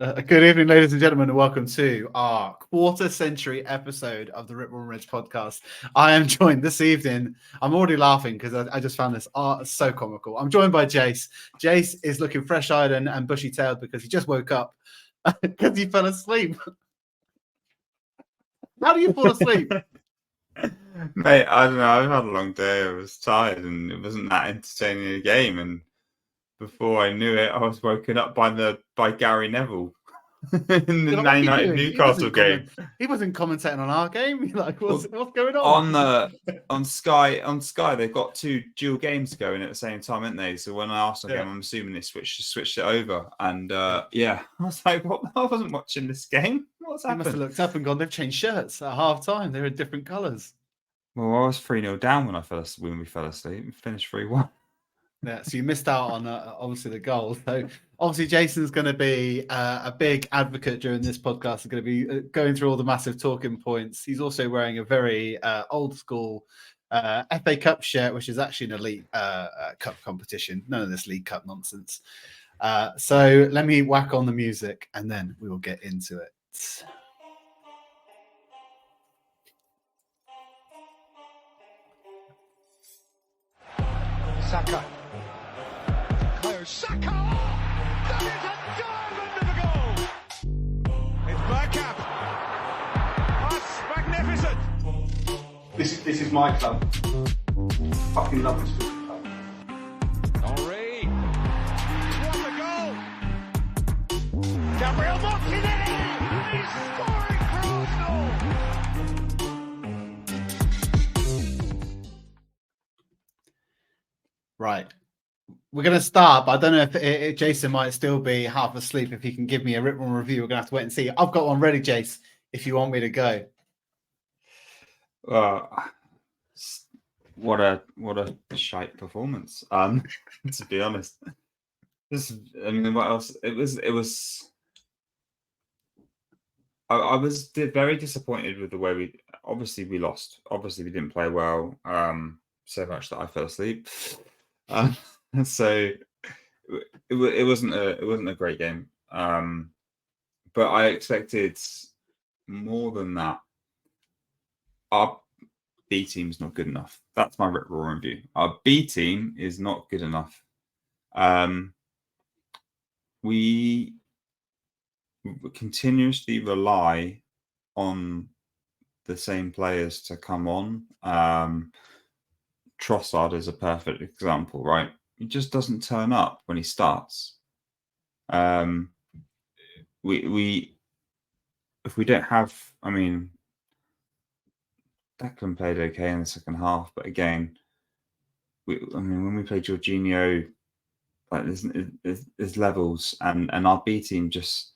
Good evening, ladies and gentlemen, and welcome to our quarter-century episode of the Rip Roaring Reds podcast. I am joined this evening. I'm already laughing because I just found this so comical. I'm joined by Jace. Jace is looking fresh-eyed and bushy-tailed because he just woke up because he fell asleep. How do you fall asleep? Mate, I don't know. I've had a long day. I was tired and it wasn't that entertaining a game. And before I knew it, I was woken up by Gary Neville in the Man United Newcastle game. He wasn't commentating on our game. Like, what's going on? On Sky, they've got two dual games going at the same time, haven't they? So when I Arsenal game, I'm assuming they switched it over. And I was like, what? I wasn't watching this game. What's happened? You must have looked up and gone, they've changed shirts at half time. They're in different colours. Well, I was 3-0 down when we fell asleep. We finished 3-1. Yeah, so you missed out on obviously the goal. So obviously Jason's going to be a big advocate during this podcast. He's going to be going through all the massive talking points. He's also wearing a very old school FA Cup shirt, which is actually an elite cup competition. None of this League Cup nonsense. So let me whack on the music and then we will get into it. Saka. Saka! That is a diamond of a goal! It's Bergkamp. That's magnificent! This is my club. Fucking love this football club. Henri! What a goal! Gabriel Martinelli! He's scoring for Arsenal! Right. We're going to start, but I don't know if Jason might still be half asleep. If he can give me a written review, we're going to have to wait and see. I've got one ready, Jace, if you want me to go. What a shite performance. To be honest, what else? It was. I was very disappointed with the way we lost. Obviously, we didn't play well. So much that I fell asleep. So it wasn't a great game. But I expected more than that. Our B team's not good enough. That's my rip roaring view. Our B team is not good enough. We continuously rely on the same players to come on. Trossard is a perfect example, right? He just doesn't turn up when he starts. We if we don't have, Declan played okay in the second half, but again, when we play Jorginho, like there's levels, and our B team just,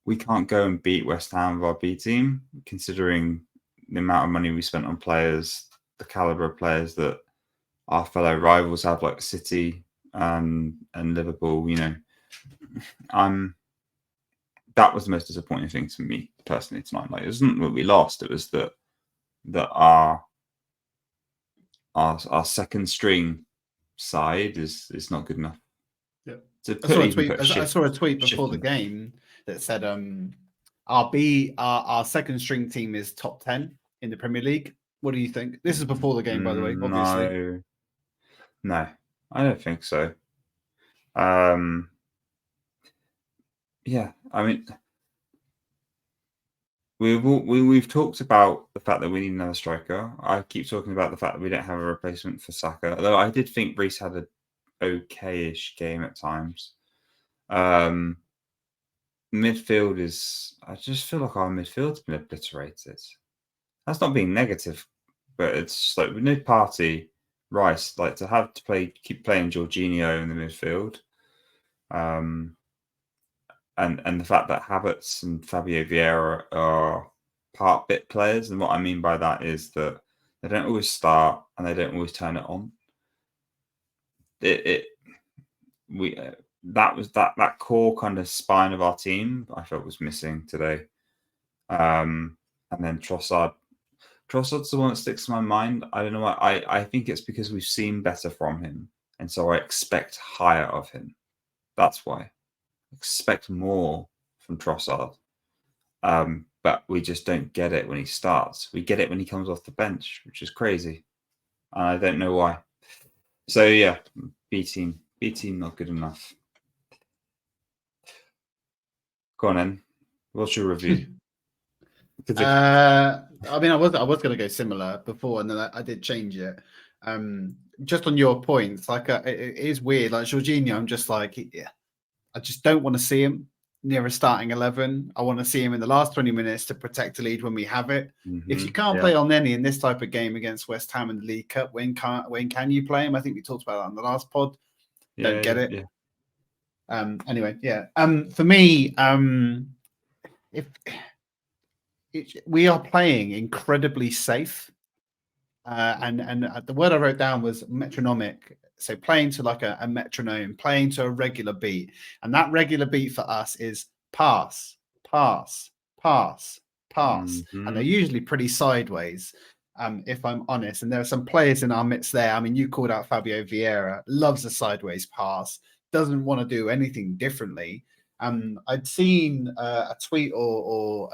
we can't go and beat West Ham with our B team, considering the amount of money we spent on players, the caliber of players that our fellow rivals have, like City and Liverpool. That was the most disappointing thing to me personally tonight. Like, it wasn't that we lost; it was that our second string side is not good enough. Yeah, I saw a tweet before the game that said our second string team is top 10 in the Premier League. What do you think? This is before the game, by the way, obviously. No, I don't think so. We've talked about the fact that we need another striker. I keep talking about the fact that we don't have a replacement for Saka, although I did think Reece had an okay-ish game at times. Midfield I just feel like our midfield's been obliterated. That's not being negative, but it's like with no Partey, Rice, like to keep playing Jorginho in the midfield, and the fact that Havertz and Fabio Vieira are part bit players, and what I mean by that is that they don't always start and they don't always turn it on. That was that core kind of spine of our team I felt was missing today, and then Trossard's the one that sticks to my mind. I don't know why. I think it's because we've seen better from him, and so I expect higher of him. That's why. expect more from Trossard. But we just don't get it when he starts. We get it when he comes off the bench, which is crazy. And I don't know why. So yeah, B team not good enough. Go on then. What's your review? I mean, I was going to go similar before, and then I did change it. Just on your points, like it is weird. Like Jorginho, I'm just like, yeah, I just don't want to see him near a starting 11. I want to see him in the last 20 minutes to protect a lead when we have it. If you can't play on any in this type of game against West Ham in the League Cup, when can you play him? I think we talked about that on the last pod. Don't get it. Yeah. Anyway, yeah. For me, if we are playing incredibly safe, and the word I wrote down was metronomic. So playing to like a metronome, playing to a regular beat, and that regular beat for us is pass, pass, pass, pass, and they're usually pretty sideways. If I'm honest, and there are some players in our midst there. I mean, you called out Fabio Vieira, loves a sideways pass, doesn't want to do anything differently. I'd seen a tweet or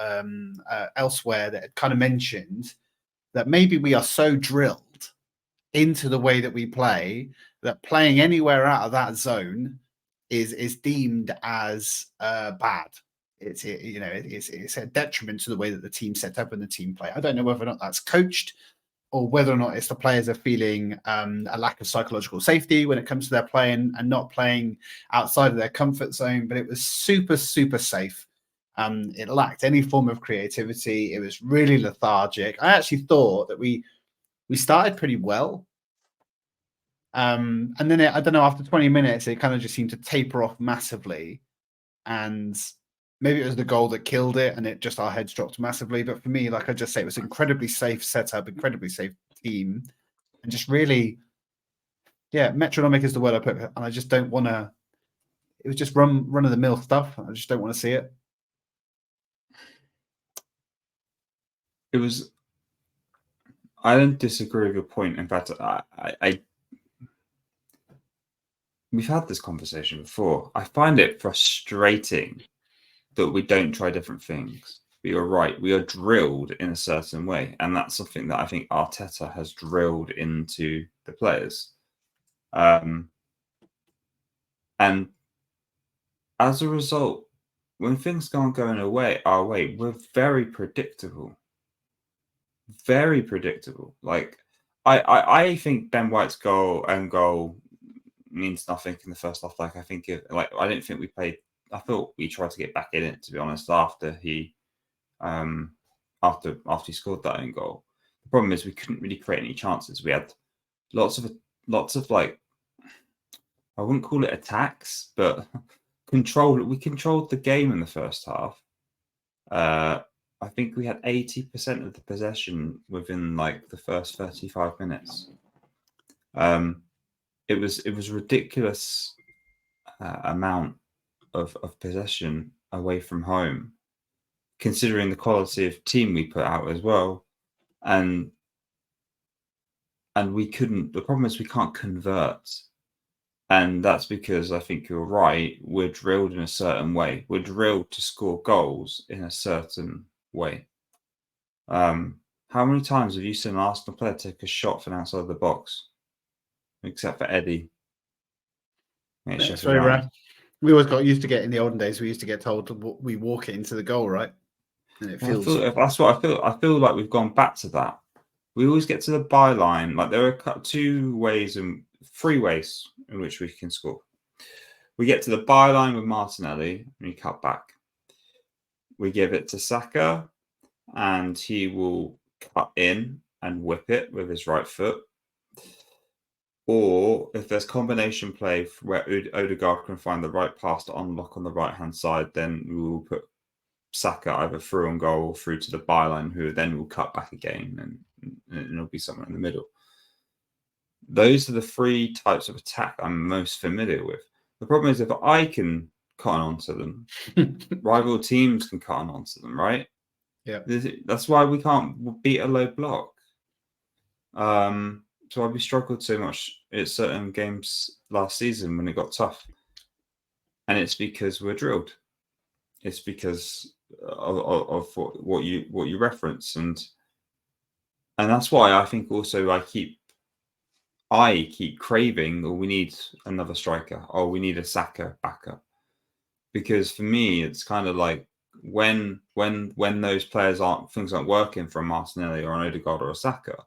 elsewhere that had kind of mentioned that maybe we are so drilled into the way that we play that playing anywhere out of that zone is deemed as bad. It's a detriment to the way that the team set up and the team play. I don't know whether or not that's coached or whether or not it's the players are feeling a lack of psychological safety when it comes to their playing and not playing outside of their comfort zone. But it was super, super safe. It lacked any form of creativity. It was really lethargic. I actually thought that we started pretty well. And then I don't know, after 20 minutes, it kind of just seemed to taper off massively. And maybe it was the goal that killed it and it just our heads dropped massively. But for me, like I just say, it was incredibly safe setup, incredibly safe team. And just really, yeah, metronomic is the word I put. And I just don't want to, it was just run of the mill stuff. I just don't want to see it. It was. I don't disagree with your point. In fact, we've had this conversation before. I find it frustrating that we don't try different things. But you're right. We are drilled in a certain way. And that's something that I think Arteta has drilled into the players. And as a result, when things aren't going our way, we're very predictable. Very predictable. Like, I think Ben White's goal means nothing in the first half. Like, I didn't think we played. I thought we tried to get back in it, to be honest, after he scored that own goal. The problem is we couldn't really create any chances. We had lots of like, I wouldn't call it attacks, but we controlled the game in the first half. I think we had 80% of the possession within like the first 35 minutes. It was ridiculous amount of possession away from home, considering the quality of team we put out as well, and we couldn't. The problem is we can't convert, and that's because I think you're right. We're drilled in a certain way. We're drilled to score goals in a certain way. How many times have you seen an Arsenal player take a shot from outside the box, except for Eddie? It's very rare. We always got used to get in the olden days. We used to get told we walk it into the goal, right? And it feels. That's what I feel. I feel like we've gone back to that. We always get to the byline. Like there are three ways in which we can score. We get to the byline with Martinelli and we cut back. We give it to Saka and he will cut in and whip it with his right foot. Or if there's combination play where Odegaard can find the right pass to unlock on the right-hand side, then we will put Saka either through on goal or through to the byline, who then will cut back again and it'll be somewhere in the middle. Those are the three types of attack I'm most familiar with. The problem is if I can cut onto them, rival teams can cut onto them, right? Yeah. That's why we can't beat a low block. So we struggled so much at certain games last season when it got tough. and it's because we're drilled. It's because of what you reference, and that's why I think also I keep craving, or we need another striker, or we need a Saka backup, because for me it's kind of like when those things aren't working for a Martinelli or an Odegaard or a Saka,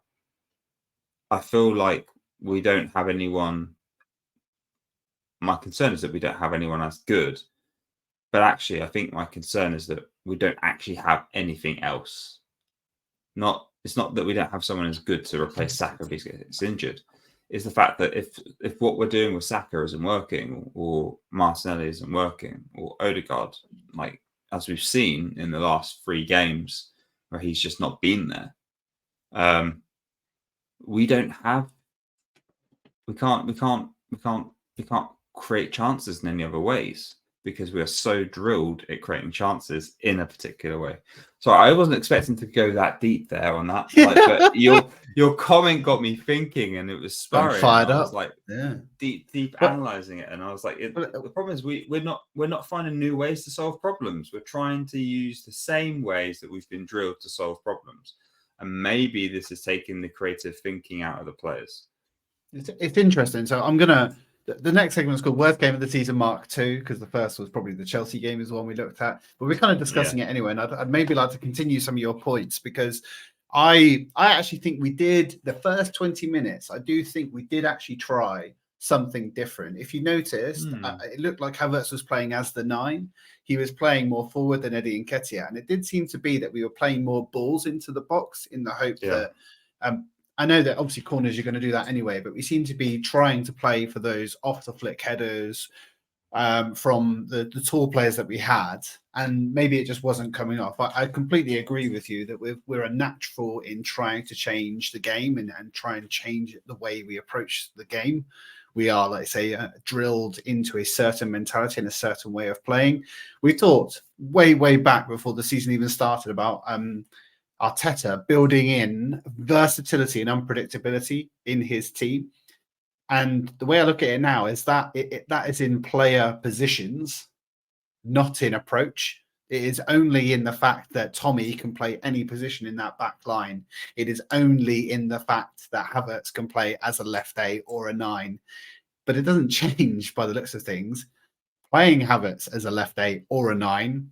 I feel like we don't have anyone. My concern is that we don't have anyone as good. But actually, I think my concern is that we don't actually have anything else. It's not that we don't have someone as good to replace Saka if he's injured. It's the fact that if what we're doing with Saka isn't working, or Martinelli isn't working, or Odegaard, like as we've seen in the last 3 games where he's just not been there, we can't create chances in any other ways, because we are so drilled at creating chances in a particular way. So I wasn't expecting to go that deep there on that, but your comment got me thinking, and it was spurring. Fired I was up. like, deep But- analyzing it, and I was like, the problem is we're not finding new ways to solve problems. We're trying to use the same ways that we've been drilled to solve problems, and maybe this is taking the creative thinking out of the players. It's interesting. So I'm gonna. The next segment is called Worst Game of the Season Mark II, because the first was probably the Chelsea game is the one we looked at. But we're kind of discussing it anyway, and I'd maybe like to continue some of your points, because I actually think we did the first 20 minutes. I do think we did actually try something different. If you noticed, it looked like Havertz was playing as the 9. He was playing more forward than Eddie Nketiah, and it did seem to be that we were playing more balls into the box in the hope that. I know that obviously corners you're going to do that anyway, but we seem to be trying to play for those off the flick headers from the tall players that we had, and maybe it just wasn't coming off. I completely agree with you that we're a natural in trying to change the game and try and change the way we approach the game. We are, like I say, drilled into a certain mentality and a certain way of playing. We talked way back before the season even started about Arteta building in versatility and unpredictability in his team. And the way I look at it now is that that is in player positions, not in approach. It is only in the fact that Tommy can play any position in that back line. It is only in the fact that Havertz can play as a left 8 or a 9. But it doesn't change by the looks of things. Playing Havertz as a left 8 or a 9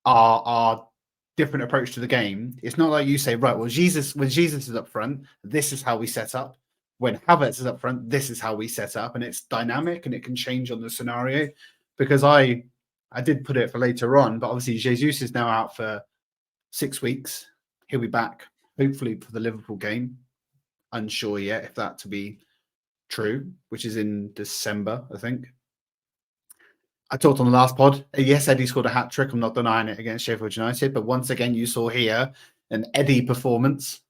are different approach to the game. It's not like you say, right, well, when Jesus is up front, this is how we set up. When Havertz is up front, this is how we set up. And it's dynamic and it can change on the scenario. Because I did put it for later on, but obviously Jesus is now out for 6 weeks. He'll be back, hopefully, for the Liverpool game. Unsure yet if that to be true, which is in December, I think. I talked on the last pod. Yes, Eddie scored a hat trick. I'm not denying it against Sheffield United, but once again, you saw here an Eddie performance.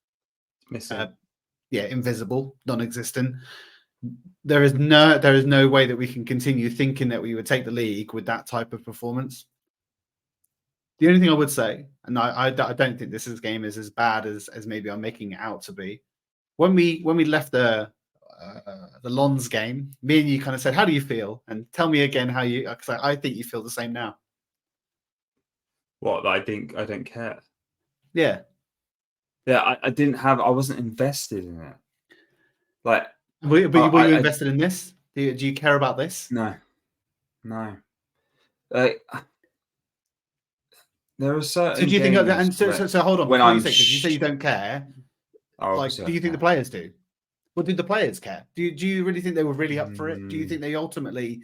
Invisible, non-existent. There is no way that we can continue thinking that we would take the league with that type of performance. The only thing I would say, and I don't think this game is as bad as maybe I'm making it out to be. When we left the Lons game, me and you kind of said, how do you feel? And tell me again how you, because I think you feel the same now. What, I think I don't care. Yeah. I wasn't invested in it. Like, were you invested in this? Do you care about this? No. Like, there are certain. So do you think? And so hold on. When you say you don't care. Do you think the players do? Well, did the players care? Do you really think they were really up for it? Do you think they ultimately,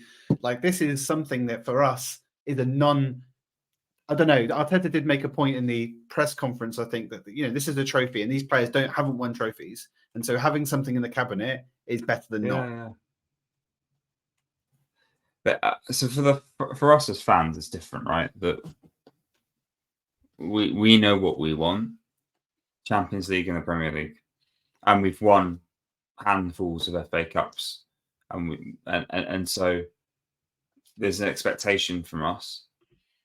this is something that for us is a non? I don't know. Arteta did make a point in the press conference, I think, that this is a trophy and these players haven't won trophies, and so having something in the cabinet is better than not. Yeah. But so for us as fans, it's different, right? That we know what we want: Champions League and the Premier League, and we've won handfuls of FA Cups, and so there's an expectation from us.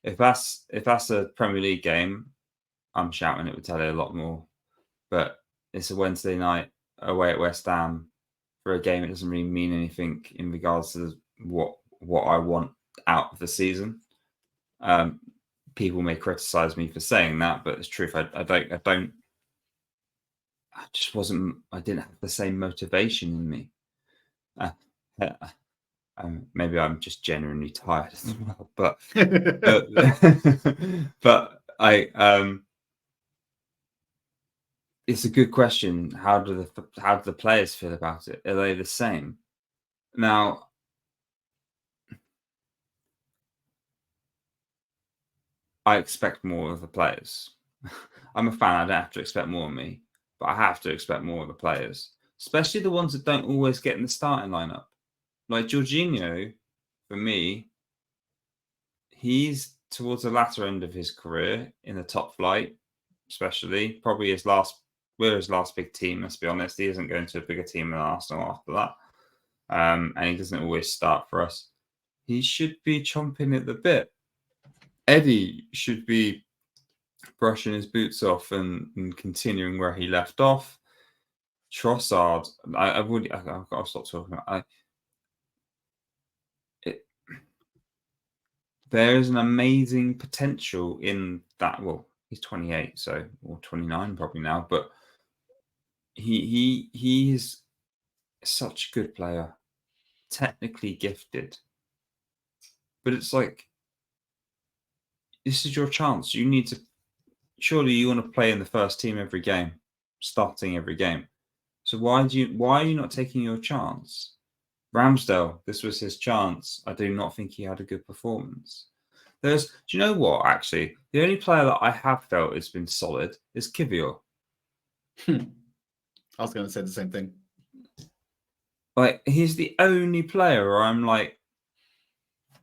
If that's a Premier League game, I'm shouting it would tell you a lot more. But it's a Wednesday night away at West Ham for a game. It doesn't really mean anything in regards to what I want out of the season. People may criticize me for saying that, but it's truth. I just wasn't. I didn't have the same motivation in me. Maybe I'm just genuinely tired as well. But but it's a good question. How do the players feel about it? Are they the same? Now, I expect more of the players. I'm a fan. I don't have to expect more of me, but I have to expect more of the players, especially the ones that don't always get in the starting lineup. Like Jorginho, for me, he's towards the latter end of his career in the top flight, especially. Probably we're his last big team, let's be honest. He isn't going to a bigger team than Arsenal after that. And he doesn't always start for us. He should be chomping at the bit. Eddie should be brushing his boots off and continuing where he left off. Trossard, I've got to stop talking about it. There is an amazing potential in that. Well, he's 28, or 29 probably now, but he is such a good player, technically gifted. But it's like, this is your chance. You need to. Surely you want to play in the first team every game, starting every game. So why are you not taking your chance? Ramsdale, this was his chance. I do not think he had a good performance. Do you know what? Actually, the only player that I have felt has been solid is Kivior. I was going to say the same thing. Like, he's the only player where I'm like,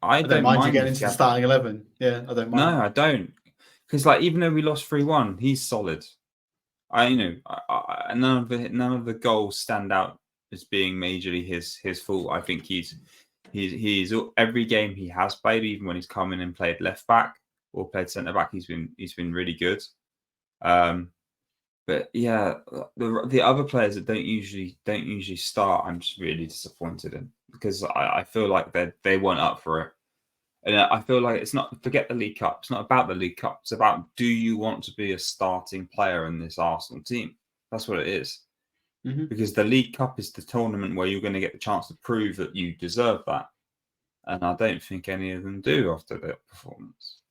I don't mind you getting into the starting 11. Yeah, I don't mind. No, I don't. Because even though we lost 3-1, he's solid. None of the goals stand out as being majorly his fault. I think he's every game he has played, even when he's come in and played left back or played centre back, he's been really good. But yeah, the other players that don't usually start, I'm just really disappointed in, because I feel like they weren't up for it. And I feel like forget the League Cup. It's not about the League Cup. It's about, do you want to be a starting player in this Arsenal team? That's what it is. Mm-hmm. Because the League Cup is the tournament where you're going to get the chance to prove that you deserve that. And I don't think any of them do after their performance.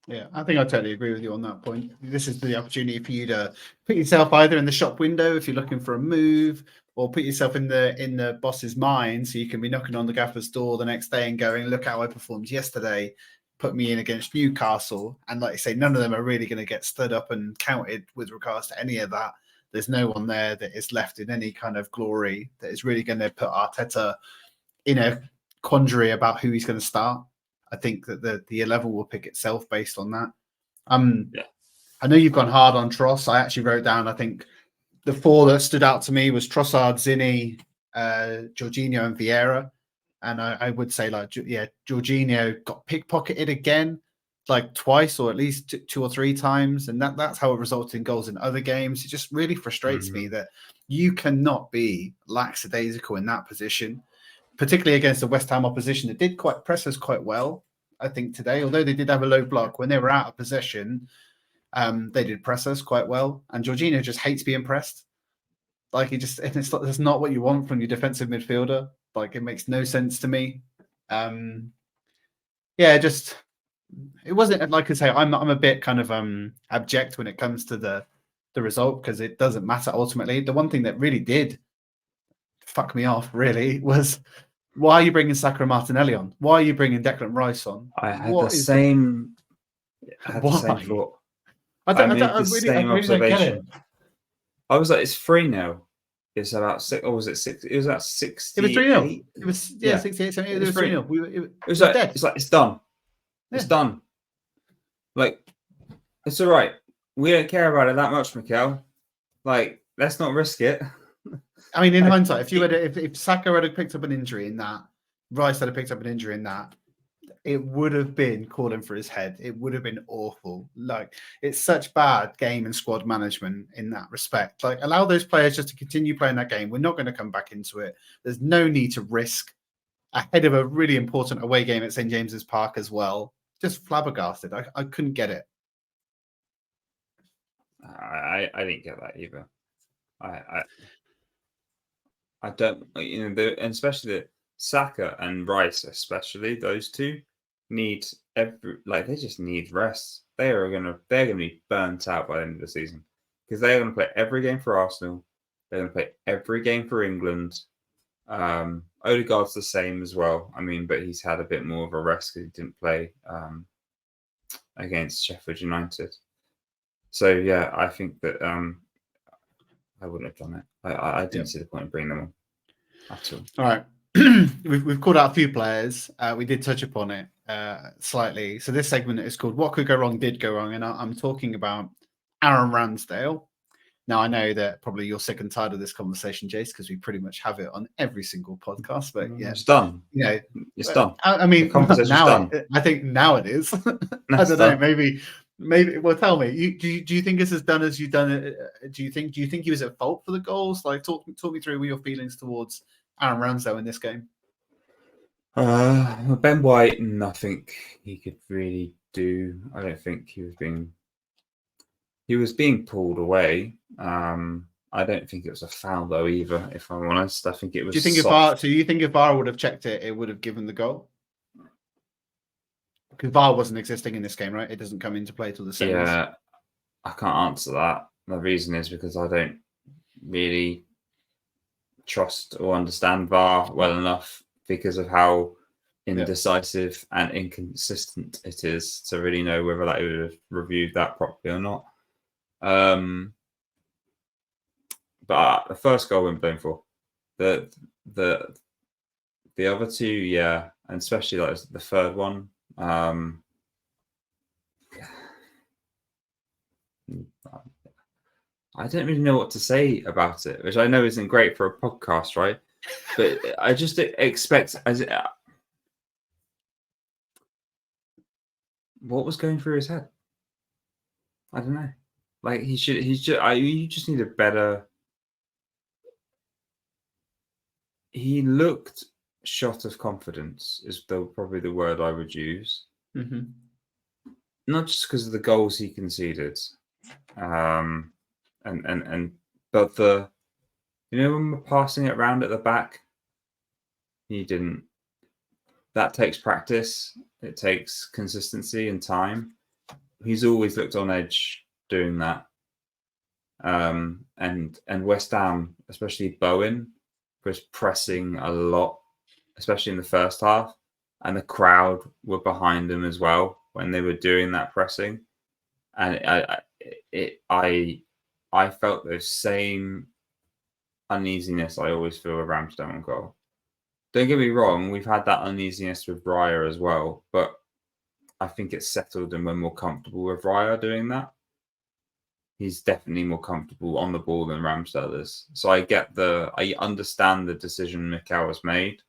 Yeah, I think I totally agree with you on that point. This is the opportunity for you to put yourself either in the shop window if you're looking for a move, or put yourself in the boss's mind, so you can be knocking on the gaffer's door the next day and going, look how I performed yesterday, put me in against Newcastle. And like you say, none of them are really going to get stood up and counted with regards to any of that. There's no one there that is left in any kind of glory that is really going to put Arteta in a quandary about who he's going to start. I think that the 11 will pick itself based on that. I know you've gone hard on Tross. I actually wrote down, I think the four that stood out to me was Trossard, Zinni, Jorginho, and Vieira. And I would say, Jorginho got pickpocketed again, like twice, or at least two or three times. And that's how it resulted in goals in other games. It just really frustrates me that you cannot be lackadaisical in that position, particularly against the West Ham opposition that did press us quite well, I think, today. Although they did have a low block, when they were out of possession, they did press us quite well. And Jorginho just hates being pressed. That's not what you want from your defensive midfielder. Like, it makes no sense to me. It wasn't, like I say, I'm a bit kind of abject when it comes to the result, because it doesn't matter ultimately. The one thing that really did fuck me off, really, was, why are you bringing Saka and Martinelli on? Why are you bringing Declan Rice on? I had the same thought. I made the same observation. I was like, it's 3-0. It's about 6, or was it 6? It was at 60. It was 3-0. It was 68, 78. It was 3-0. It's done. Yeah. It's done. Like, it's all right. We don't care about it that much, Mikel. Like, let's not risk it. I mean, in hindsight, if Saka had picked up an injury in that, Rice had picked up an injury in that, it would have been calling for his head. It would have been awful. Like, it's such bad game and squad management in that respect. Like, allow those players just to continue playing that game. We're not going to come back into it. There's no need to risk ahead of a really important away game at St James's Park as well. Just flabbergasted. I couldn't get it. I didn't get that either. I don't, and especially the Saka and Rice, especially those two need they just need rest. They're gonna be burnt out by the end of the season because they are gonna play every game for Arsenal. They're gonna play every game for England. Odegaard's the same as well. I mean, but he's had a bit more of a rest because he didn't play against Sheffield United. So yeah, I think that I wouldn't have done it. I didn't see the point of bringing them on at all. All right. We've called out a few players. We did touch upon it slightly. So this segment is called "What Could Go Wrong Did Go Wrong," and I'm talking about Aaron Ramsdale. Now I know that probably you're sick and tired of this conversation, Jace, because we pretty much have it on every single podcast. But yeah, it's done. It's done. I mean, now I think now it is. I don't know. Maybe. Well, tell me. Do you think it's as done as you've done it? Do you think he was at fault for the goals? Like, talk me through your feelings towards Aaron Ramsdale in this game. Ben White, nothing he could really do. I don't think he was being pulled away. I don't think it was a foul though either. If I'm honest, I think it was. Do you think if VAR would have checked it, it would have given the goal? Because VAR wasn't existing in this game, right? It doesn't come into play till the semis. Yeah, I can't answer that. The reason is because I don't really trust or understand VAR well enough because of how indecisive and inconsistent it is to really know whether they would have reviewed that properly or not. But the first goal went blamed for. The other two, yeah, and especially like the third one. I don't really know what to say about it, which I know isn't great for a podcast, right? But I just expect what was going through his head. I don't know. Like you just need a better. He looked shot of confidence is probably the word I would use. Mm-hmm. Not just because of the goals he conceded, but the when we're passing it around at the back, he didn't. That takes practice. It takes consistency and time. He's always looked on edge doing that. And West Ham, especially Bowen, was pressing a lot, especially in the first half, and the crowd were behind them as well when they were doing that pressing, and I felt the same uneasiness I always feel with Ramsdale on goal. Don't get me wrong, we've had that uneasiness with Raya as well, but I think it's settled and we're more comfortable with Raya doing that. He's definitely more comfortable on the ball than Ramsdale is. So I understand the decision Mikel has made.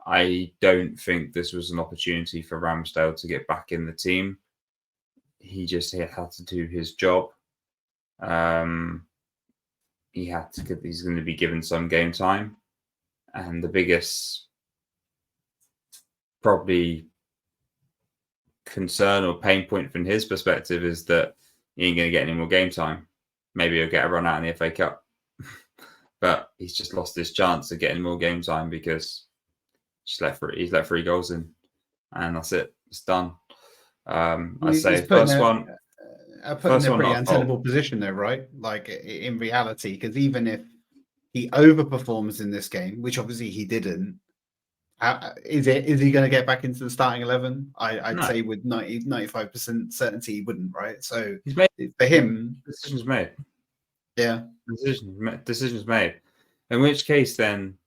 I don't think this was an opportunity for Ramsdale to get back in the team. He had to do his job. He's going to be given some game time. And the biggest probably concern or pain point from his perspective is that he ain't going to get any more game time. Maybe he'll get a run out in the FA Cup. But he's just lost his chance of getting more game time because he's let 3 goals in. And that's it. It's done. I say first one. Put in a pretty untenable position though, right? Like in reality, because even if he overperforms in this game, which obviously he didn't, is he going to get back into the starting 11? I'd say with 95% certainty he wouldn't, right? So he's made for him, decisions made. Yeah, decisions made. In which case, then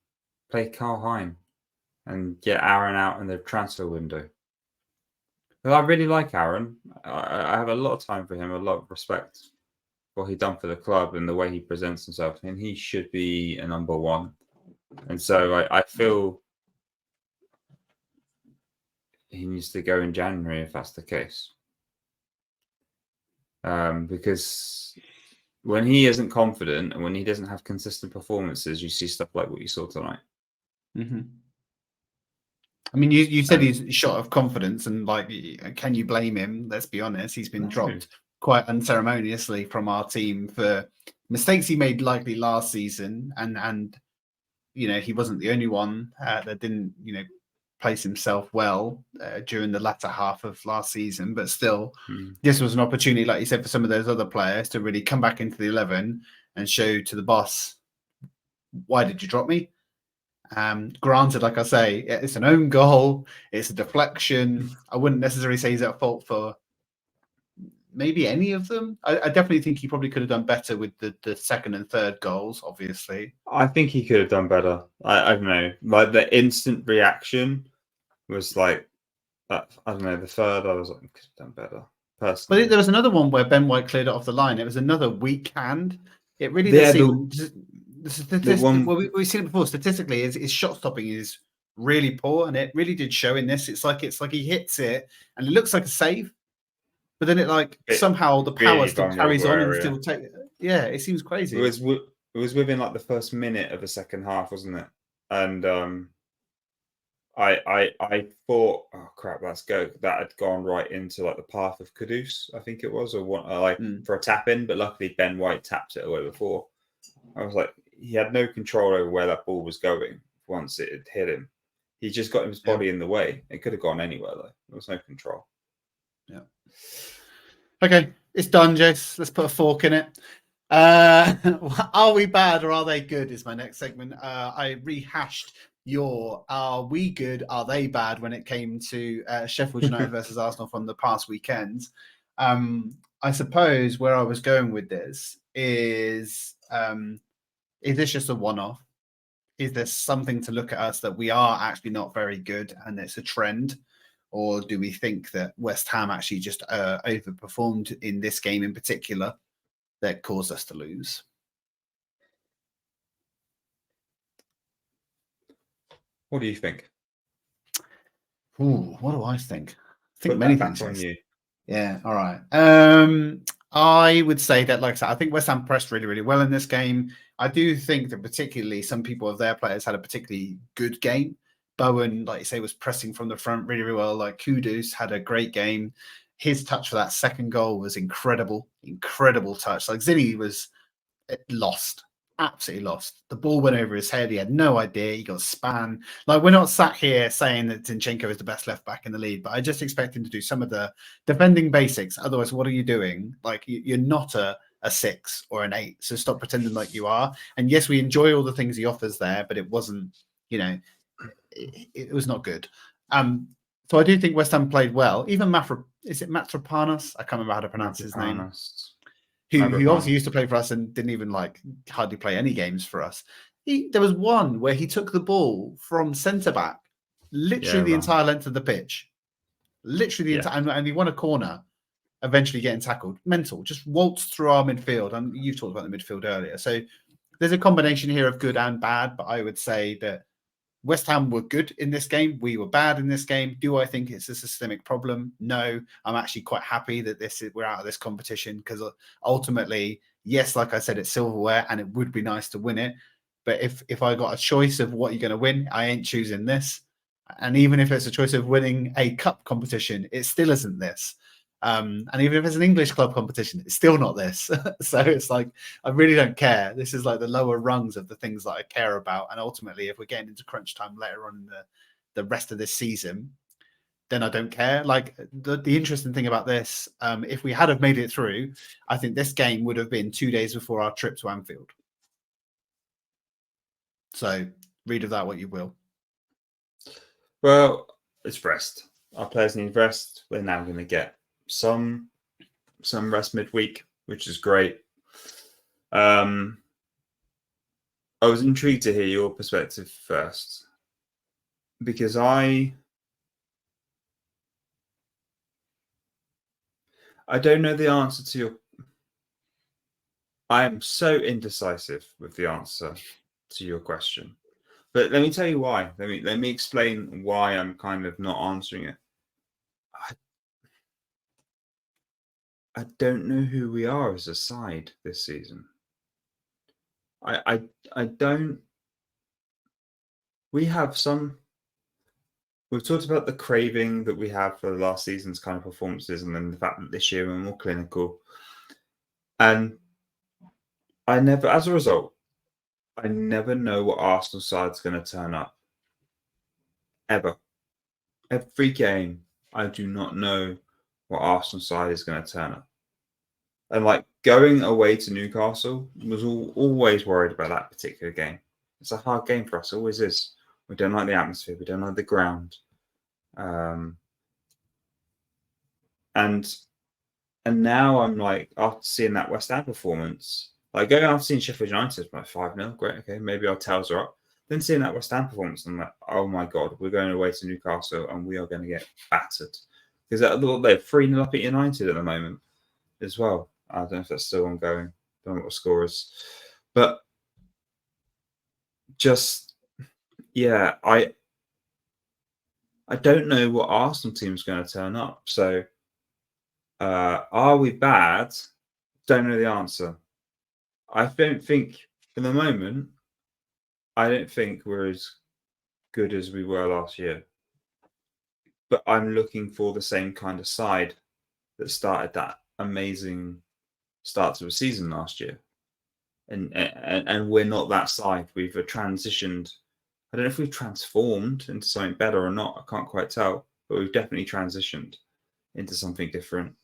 play Carl Hein and get Aaron out in the transfer window. But I really like Aaron. I have a lot of time for him, a lot of respect for what he's done for the club and the way he presents himself, and he should be a number one. And so I feel he needs to go in January if that's the case. Because when he isn't confident and when he doesn't have consistent performances, you see stuff like what you saw tonight. Mm-hmm. I mean, you said he's short of confidence, and like, can you blame him? Let's be honest. He's been No. dropped quite unceremoniously from our team for mistakes he made likely last season, and he wasn't the only one that didn't place himself well during the latter half of last season. But still, this was an opportunity, like you said, for some of those other players to really come back into the 11 and show to the boss, why did you drop me? Granted, like I say, it's an own goal, it's a deflection. I wouldn't necessarily say he's at fault for maybe any of them. I definitely think he probably could have done better with the second and third goals, obviously. I think he could have done better. I don't know. Like the instant reaction was like, I don't know. The third, I was like, could have done better. Personally, But there was another one where Ben White cleared it off the line. It was another weak hand. It really Yeah, does seem. Well, we've seen it before. Statistically, his shot stopping is really poor, and it really did show in this. It's like he hits it, and it looks like a save, but then somehow the power really still carries on vulnerable and area. still take. Yeah, it seems crazy. It was within like the first minute of the second half, wasn't it? And I thought, oh crap, that had gone right into like the path of Kudus, I think it was, or one for a tap in, but luckily Ben White tapped it away before. I was like, he had no control over where that ball was going once it had hit him. He just got his body in the way. It could have gone anywhere though. There was no control. Yeah. Okay, it's done, Jace. Let's put a fork in it. Are we bad or are they good? Is my next segment. I rehashed your "Are we good? Are they bad?" when it came to Sheffield United versus Arsenal from the past weekend. I suppose where I was going with this is this just a one-off? Is there something to look at us that we are actually not very good and it's a trend? Or do we think that West Ham actually just overperformed in this game in particular that caused us to lose? What do you think? Ooh, what do I think? I think Put many that things. back on you. Yeah, all right. I would say that, like I said, I think West Ham pressed really, really well in this game. I do think that particularly some people of their players had a particularly good game. Bowen, like you say, was pressing from the front really, really well. Like Kudus had a great game. His touch for that second goal was incredible touch. Like Zinni was lost, absolutely lost. The ball went over his head. He had no idea. He got span. Like, we're not sat here saying that Zinchenko is the best left back in the league, but I just expect him to do some of the defending basics. Otherwise, what are you doing? Like, you're not a 6 or an 8. So stop pretending like you are. And yes, we enjoy all the things he offers there, but it wasn't, it was not good. So I do think West Ham played well. Even is it Matropanos? I can't remember how to pronounce his name. Who obviously used to play for us and didn't even hardly play any games for us. There was one where he took the ball from centre back, literally the entire length of the pitch, literally the entire, and he won a corner, eventually getting tackled. Mental, just waltzed through our midfield. And you've talked about the midfield earlier, so there's a combination here of good and bad. But I would say that West Ham were good in this game. We were bad in this game. Do I think it's a systemic problem? No. I'm actually quite happy that we're out of this competition, because ultimately, yes, like I said, it's silverware and it would be nice to win it. But if I got a choice of what you're going to win, I ain't choosing this. And even if it's a choice of winning a cup competition, it still isn't this. And even if it's an English club competition, it's still not this. So it's like, I really don't care. This is like the lower rungs of the things that I care about. And ultimately, if we're getting into crunch time later on in the rest of this season, then I don't care. Like, the interesting thing about this, if we had have made it through, I think this game would have been 2 days before our trip to Anfield. So read of that what you will. Well, it's rest. Our players need rest. We're now going to get some rest midweek, which is great. I was intrigued to hear your perspective first, because I don't know the answer to your. I am so indecisive with the answer to your question, but let me tell you why. Let me explain why I'm kind of not answering it. I don't know who we are as a side this season. I don't. We have some we've talked about the craving that we have for the last season's kind of performances, and then the fact that this year we're more clinical. And as a result, I never know what Arsenal side's going to turn up. Ever. Every game, I do not know what Arsenal side is going to turn up. And like going away to Newcastle was always worried about that particular game. It's a hard game for us, it always is. We don't like the atmosphere, we don't like the ground. And now I'm like, after seeing that West Ham performance, like going after seeing Sheffield United, like 5-0, great, okay, maybe our tails are up. Then seeing that West Ham performance, I'm like, oh my God, we're going away to Newcastle and we are going to get battered. Because they're 3-0 up at United at the moment as well. I don't know if that's still ongoing. Don't know what the score is. But just, yeah, I don't know what Arsenal team's going to turn up. So are we bad? Don't know the answer. I don't think, for the moment, I don't think we're as good as we were last year. But I'm looking for the same kind of side that started that amazing start to the season last year. And we're not that side. We've transitioned. I don't know if we've transformed into something better or not. I can't quite tell. But we've definitely transitioned into something different.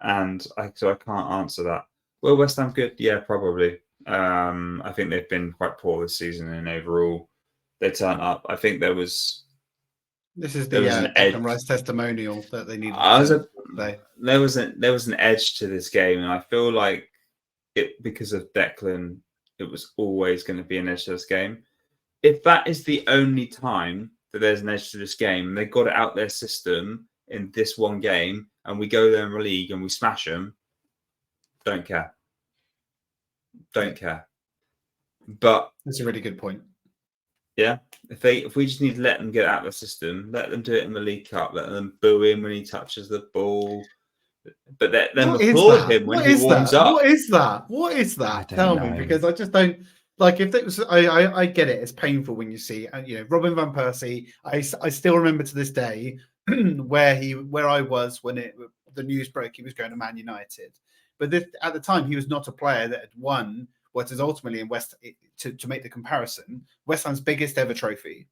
And so I can't answer that. Well, West Ham good? Yeah, probably. I think they've been quite poor this season, and overall, they turn up. I think there was. This is There the was an Declan edge. Rice testimonial that they needed I was to say. There was an edge to this game, and I feel like it because of Declan, it was always going to be an edge to this game. If that is the only time that there's an edge to this game, and they got it out their system in this one game, and we go there in the league and we smash them, don't care. Don't care. But That's a really good point. yeah, if we just need to let them get out of the system, let them do it in the League Cup, let them boo him when he touches the ball, but then applaud him when he warms up. What is that? What is that? I don't Tell know. me, because I just don't like. If it was, I get it. It's painful when you see, Robin van Persie. I still remember to this day where I was when the news broke he was going to Man United. But at the time, he was not a player that had won what is ultimately in to make the comparison, West Ham's biggest ever trophy.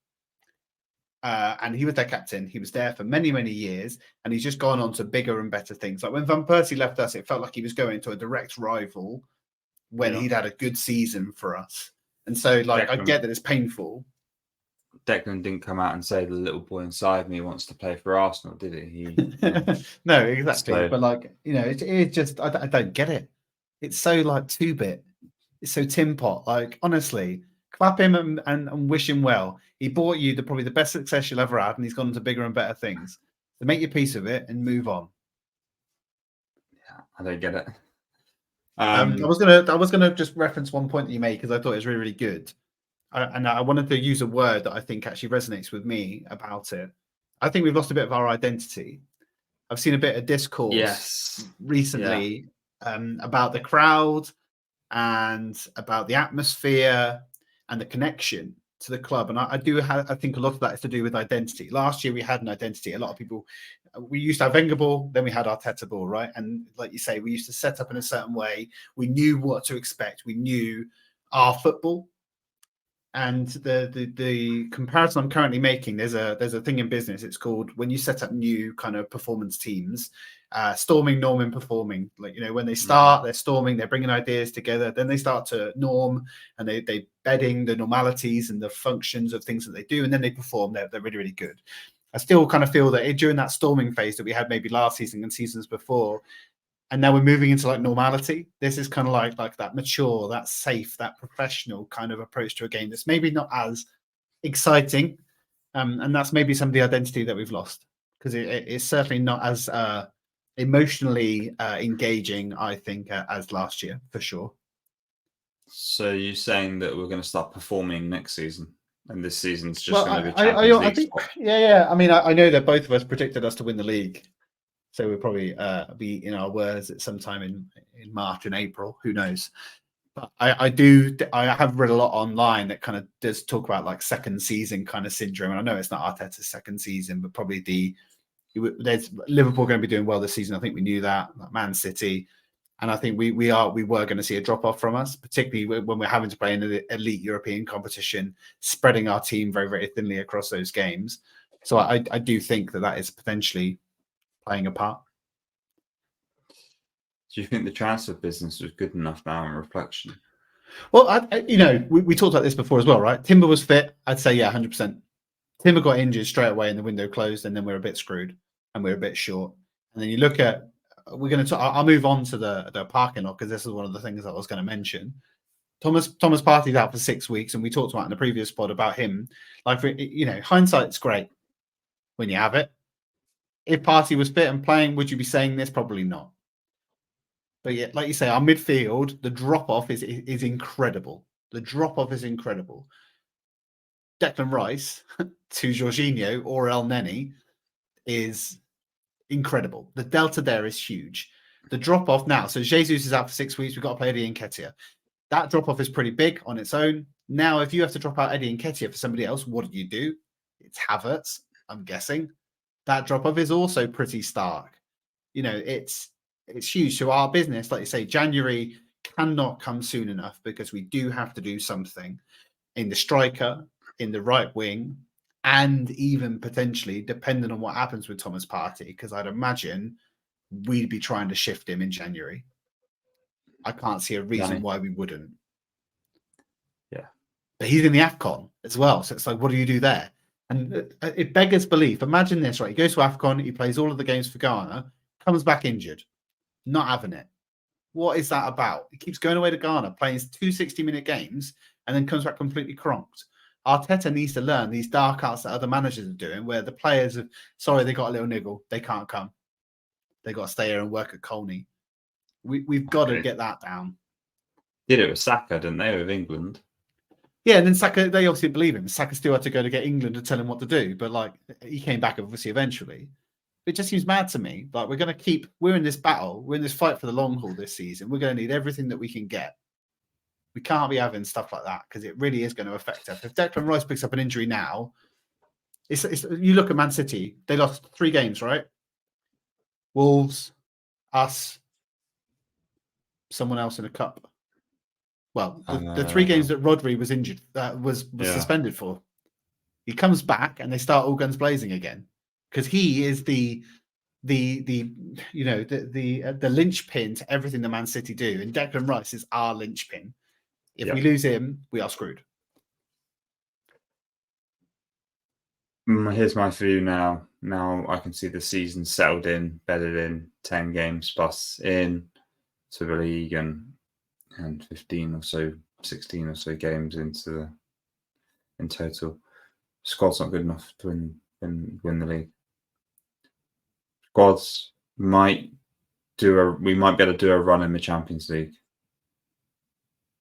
And he was their captain. He was there for many, many years, and he's just gone on to bigger and better things. Like when Van Persie left us, it felt like he was going to a direct rival when he'd had a good season for us. And so, like, I get that it's painful. Declan didn't come out and say the little boy inside me wants to play for Arsenal, did he? No, exactly. So, but like, it just I don't get it. It's so like 2-bit. It's so tin pot. Like, honestly, clap him and wish him well. He bought you probably the best success you'll ever have, and he's gone on to bigger and better things. So make your peace of it and move on. Yeah, I don't get it. I was gonna just reference one point that you made because I thought it was really, really good. And I wanted to use a word that I think actually resonates with me about it. I think we've lost a bit of our identity. I've seen a bit of discourse recently about the crowd and about the atmosphere and the connection to the club. And I think a lot of that is to do with identity. Last year we had an identity. A lot of people, we used to have Wenger ball, then we had Arteta ball, right? And like you say, we used to set up in a certain way. We knew what to expect. We knew our football. And the comparison I'm currently making, there's a thing in business. It's called when you set up new kind of performance teams, storming, norming, performing. Like, when they start, they're storming, they're bringing ideas together. Then they start to norm, and they bedding the normalities and the functions of things that they do, and then they perform. They're really, really good. I still kind of feel that during that storming phase that we had maybe last season and seasons before, and now we're moving into like normality. This is kind of like that mature, that safe, that professional kind of approach to a game that's maybe not as exciting. And that's maybe some of the identity that we've lost, because it's certainly not as emotionally engaging, I think, as last year, for sure. So you're saying that we're going to start performing next season, and this season's just going to be Champions League I think, spot? yeah. I mean, I know that both of us predicted us to win the league. So we'll probably be in our words at some time in March and April. Who knows? But I have read a lot online that kind of does talk about like second season kind of syndrome. And I know it's not Arteta's second season, but probably there's Liverpool going to be doing well this season. I think we knew that. Like Man City. And I think we were going to see a drop off from us, particularly when we're having to play in an elite European competition, spreading our team very, very thinly across those games. So I do think that is potentially playing a part. Do you think the transfer business was good enough now in reflection? Well, we talked about this before as well, right? Timber was fit. I'd say, yeah, 100%. Timber got injured straight away and the window closed, and then we're a bit screwed and we're a bit short. And then you look at, we're going to talk, I'll move on to the parking lot because this is one of the things I was going to mention. Thomas Partey's out for 6 weeks, and we talked about in the previous pod about him. Like, hindsight's great when you have it. If Partey was fit and playing, would you be saying this? Probably not. But yeah, like you say, our midfield, the drop-off is incredible. The drop-off is incredible. Declan Rice to Jorginho or El Neni is incredible. The delta there is huge. The drop-off now, so Jesus is out for 6 weeks. We've got to play Eddie Nketiah. That drop-off is pretty big on its own. Now, if you have to drop out Eddie Nketiah for somebody else, what do? It's Havertz, I'm guessing. That drop-off is also pretty stark. It's huge to our business. Like you say, January cannot come soon enough because we do have to do something in the striker, in the right wing, and even potentially, depending on what happens with Thomas Partey, because I'd imagine we'd be trying to shift him in January. I can't see a reason why we wouldn't. Yeah. But he's in the AFCON as well. So it's like, what do you do there? And it beggars belief. Imagine this, right? He goes to AFCON, he plays all of the games for Ghana, comes back injured. Not having it. What is that about? He keeps going away to Ghana, playing 2 60-minute games, and then comes back completely cronked. Arteta needs to learn these dark arts that other managers are doing, where the players have, they got a little niggle. They can't come. They got to stay here and work at Colney. We've got to get that down. Did it with Saka, didn't they, with England? Yeah, and then Saka, they obviously believe him. Saka still had to go to get England to tell him what to do, but like he came back obviously eventually. It just seems mad to me. Like we're in this battle, we're in this fight for the long haul this season. We're going to need everything that we can get. We can't be having stuff like that because it really is going to affect us. If Declan Rice picks up an injury now, it's you look at Man City, they lost 3 games, right? Wolves, us, someone else in a cup. Well, the 3 games that Rodri was injured, was suspended for. He comes back and they start all guns blazing again. Because he is the linchpin to everything the Man City do, and Declan Rice is our linchpin. If we lose him, we are screwed. Here's my view now. Now I can see the season settled in, bedded in, 10 games plus in to the league, and 15 or so, 16 or so games in total. Squad's not good enough to win the league. Squads we might be able to do a run in the Champions League,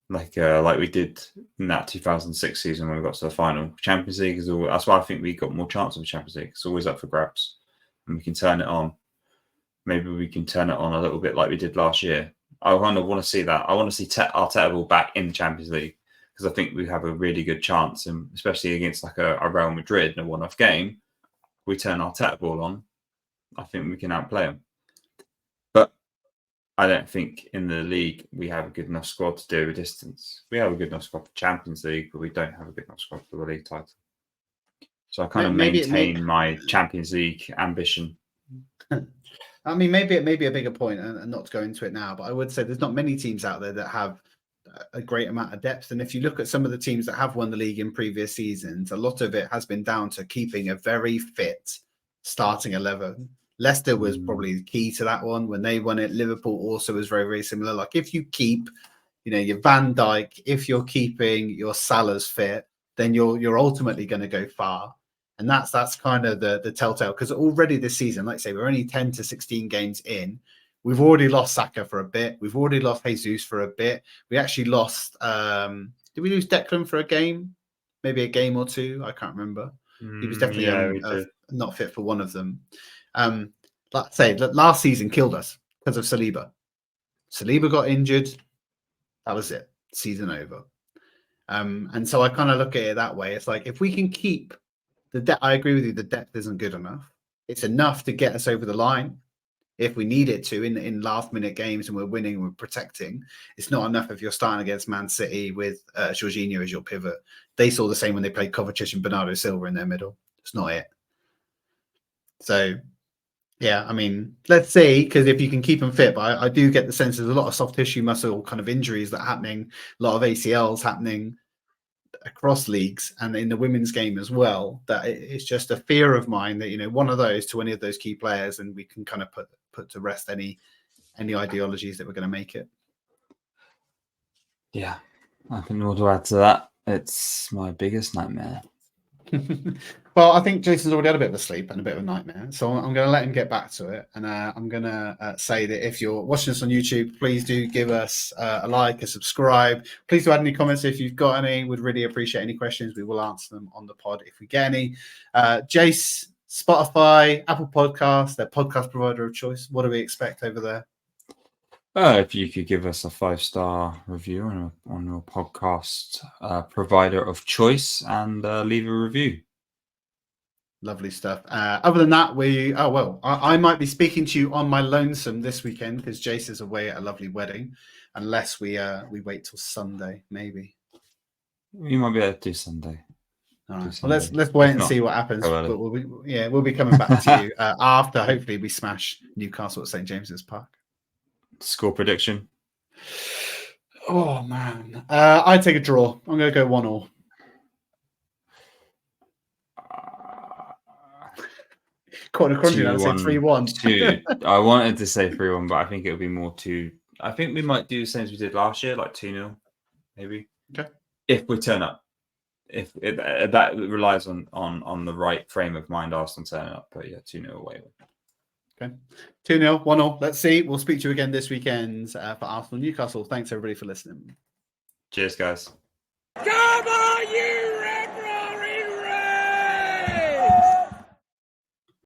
like we did in that 2006 season when we got to the final. Champions League is all. That's why I think we got more chance of the Champions League. It's always up for grabs, and we can turn it on. Maybe we can turn it on a little bit like we did last year. I kind of want to see that. I want to see Arteta ball back in the Champions League because I think we have a really good chance, and especially against like a Real Madrid in a one-off game, we turn Arteta ball on. I think we can outplay them. But I don't think in the league we have a good enough squad to do a distance. We have a good enough squad for Champions League, but we don't have a good enough squad for the league title. So I kind of maintain my Champions League ambition. I mean, maybe it may be a bigger point, and not to go into it now, but I would say there's not many teams out there that have a great amount of depth. And if you look at some of the teams that have won the league in previous seasons, a lot of it has been down to keeping a very fit starting 11. Leicester was probably key to that one when they won it. Liverpool also was very, very similar. Like if you keep, your Van Dijk, if you're keeping your Salah's fit, then you're ultimately going to go far. And that's kind of the telltale, because already this season, like I say, we're only 10 to 16 games in. We've already lost Saka for a bit. We've already lost Jesus for a bit. We actually lost. Did we lose Declan for a game? Maybe a game or two. I can't remember. He was definitely not fit for one of them. Like I say, last season killed us because of Saliba. Saliba got injured. That was it. season over. And so I kind of look at it that way. It's like, if we can keep the depth, I agree with you, the depth isn't good enough. It's enough to get us over the line if we need it to in last minute games and we're winning and we're protecting. It's not enough if you're starting against Man City with Jorginho as your pivot. They saw the same when they played Kovacic and Bernardo Silva in their middle. It's not it. So, yeah, I mean, let's see, because if you can keep them fit, but I do get the sense there's a lot of soft tissue muscle kind of injuries that are happening, a lot of ACLs happening across leagues and in the women's game as well, that it's just a fear of mine that, you know, one of those to any of those key players and we can kind of put to rest any ideologies that we're going to make it. Yeah, nothing more to add to that. It's my biggest nightmare. Well, I think Jason's already had a bit of a sleep and a bit of a nightmare, so I'm going to let him get back to it. And I'm going to say that if you're watching us on YouTube, please do give us a like, a subscribe. Please do add any comments if you've got any. Would really appreciate any questions. We will answer them on the pod if we get any. Jace, Spotify, Apple Podcasts, their podcast provider of choice. What do we expect over there? If you could give us a 5-star review on your podcast provider of choice and leave a review. Lovely stuff. Other than that, I might be speaking to you on my lonesome this weekend because Jace is away at a lovely wedding, unless we wait till Sunday, maybe. You might be able to do Sunday. All right. Sunday. Well, let's wait If and not, see what happens. go early. But we'll be coming back to you after. Hopefully, we smash Newcastle at St James's Park. Score prediction. Oh man, I'd take a draw. I'm going to go 1-1. Quite a crunchy. I'd say 3-1. I wanted to say 3-1, but I think it'll be more 2. I think we might do the same as we did last year, like 2-0, maybe. Okay. If we turn up, that relies on the right frame of mind, Arsenal turning up. But yeah, 2-0 away. Okay. 2-0, 1-0. Let's see. We'll speak to you again this weekend for Arsenal Newcastle. Thanks everybody for listening. Cheers, guys. Come on, you